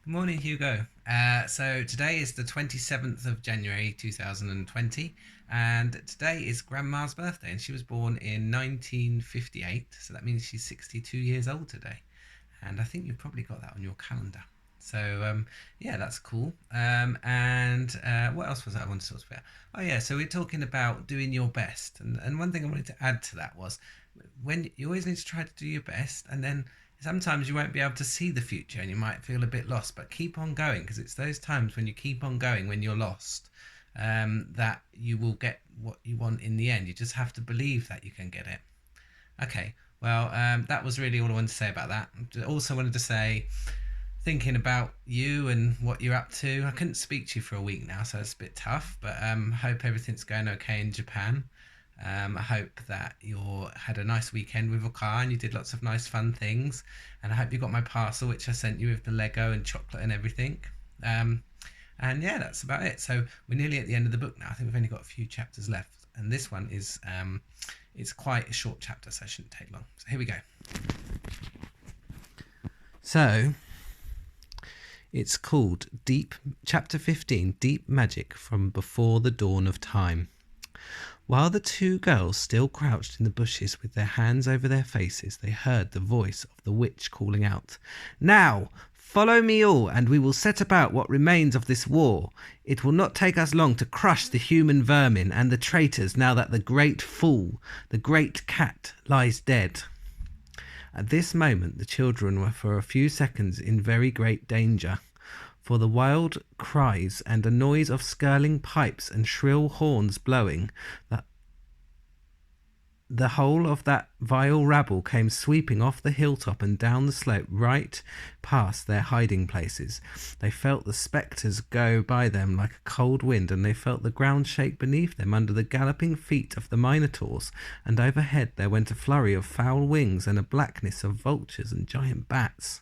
Good morning, Hugo. So today is the 27th of January 2020, and today is Grandma's birthday, and she was born in 1958, so that means she's 62 years old today. And I think you've probably got that on your calendar. So yeah, that's cool. And what else was I wanted to talk about? Oh yeah, so we're talking about doing your best, and one thing I wanted to add to that was when you always need to try to do your best, and then sometimes you won't be able to see the future, and you might feel a bit lost. But keep on going, because it's those times when you keep on going when you're lost, that you will get what you want in the end. You just have to believe that you can get it. Okay, well, that was really all I wanted to say about that. Also wanted to say, thinking about you and what you're up to. I couldn't speak to you for a week now, so it's a bit tough. But hope everything's going okay in Japan. I hope that you had a nice weekend with your car and you did lots of nice fun things. And I hope you got my parcel, which I sent you with the Lego and chocolate and everything. Um, and yeah, that's about it. So we're nearly at the end of the book now. I think we've only got a few chapters left, and this one is it's quite a short chapter, so it shouldn't take long. So here we go. So it's called Deep Chapter 15, Deep Magic from Before the Dawn of Time. While the two girls still crouched in the bushes with their hands over their faces, they heard the voice of the witch calling out, "Now, follow me all, and we will set about what remains of this war. It will not take us long to crush the human vermin and the traitors now that the great fool, the great cat, lies dead." At this moment the children were for a few seconds in very great danger, for the wild cries and a noise of skirling pipes and shrill horns blowing, the whole of that vile rabble came sweeping off the hilltop and down the slope right past their hiding places. They felt the spectres go by them like a cold wind, and they felt the ground shake beneath them under the galloping feet of the minotaurs, and overhead there went a flurry of foul wings and a blackness of vultures and giant bats.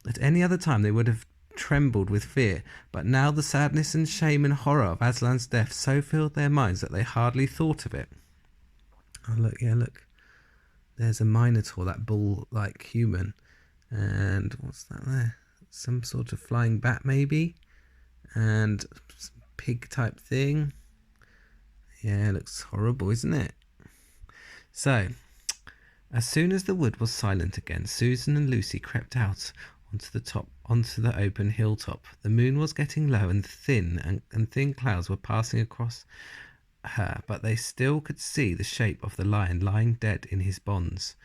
At any other time they would have trembled with fear, but now the sadness and shame and horror of Aslan's death so filled their minds that they hardly thought of it. Oh, look, yeah, look. There's a minotaur, that bull-like human. And what's that there? Some sort of flying bat, maybe? And pig-type thing. Yeah, it looks horrible, isn't it? So, as soon as the wood was silent again, Susan and Lucy crept out onto the open hilltop. The moon was getting low and thin, and thin clouds were passing across her, but they still could see the shape of the lion lying dead in his bonds.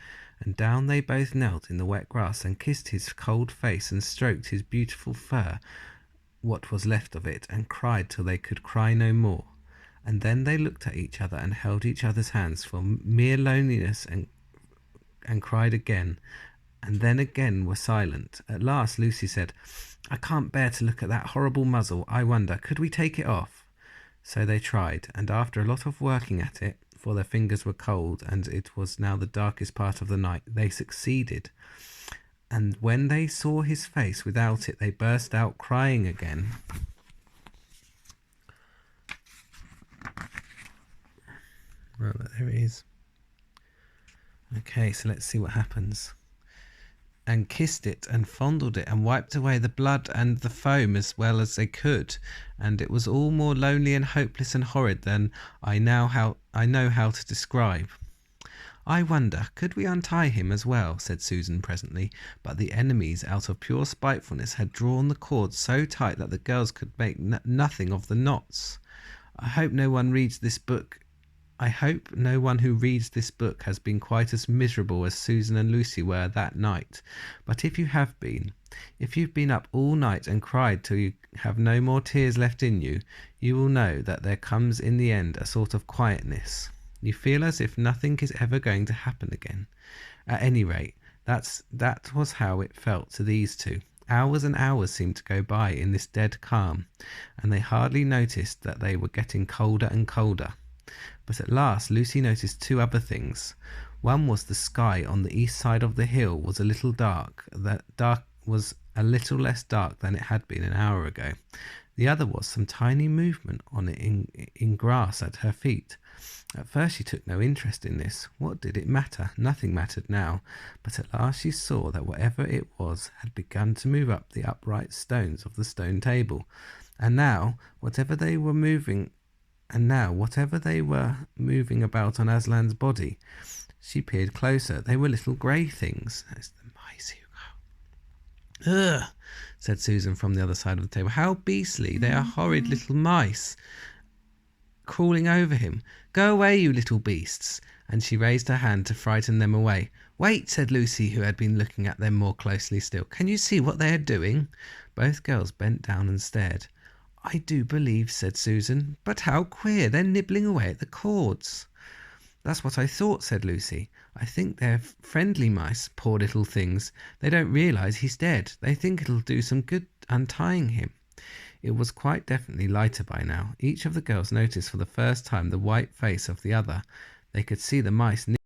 And down they both knelt in the wet grass and kissed his cold face and stroked his beautiful fur, what was left of it, and cried till they could cry no more. And then they looked at each other and held each other's hands for mere loneliness, and cried again, and then again were silent. At last Lucy said, "I can't bear to look at that horrible muzzle. I wonder, could we take it off?" So they tried, and after a lot of working at it, for their fingers were cold, and it was now the darkest part of the night, they succeeded. And when they saw his face without it, they burst out crying again. Well, there it is. Okay, so let's see what happens. And kissed it and fondled it and wiped away the blood and the foam as well as they could, and it was all more lonely and hopeless and horrid than I know how to describe. "I wonder, could we untie him as well?" said Susan presently, but the enemies, out of pure spitefulness, had drawn the cords so tight that the girls could make nothing of the knots. I hope no one who reads this book has been quite as miserable as Susan and Lucy were that night. But if you have been, if you've been up all night and cried till you have no more tears left in you, you will know that there comes in the end a sort of quietness. You feel as if nothing is ever going to happen again. At any rate, that was how it felt to these two. Hours and hours seemed to go by in this dead calm, and they hardly noticed that they were getting colder and colder. But at last Lucy noticed two other things. One was the sky on the east side of the hill was a little dark. That dark was a little less dark than it had been an hour ago. The other was some tiny movement on it in grass at her feet. At first she took no interest in this. What did it matter? Nothing mattered now. But at last she saw that whatever it was had begun to move up the upright stones of the stone table. And now, whatever they were moving about on Aslan's body. She peered closer. They were little grey things. It's the mice, Hugo. Ugh, said Susan from the other side of the table. How beastly. They are horrid little mice crawling over him. Go away, you little beasts. And she raised her hand to frighten them away. Wait, said Lucy, who had been looking at them more closely still. Can you see what they are doing? Both girls bent down and stared. I do believe, said Susan. But how queer. They're nibbling away at the cords. That's what I thought, said Lucy. I think they're friendly mice, poor little things. They don't realise he's dead. They think it'll do some good untying him. It was quite definitely lighter by now. Each of the girls noticed for the first time the white face of the other. They could see the mice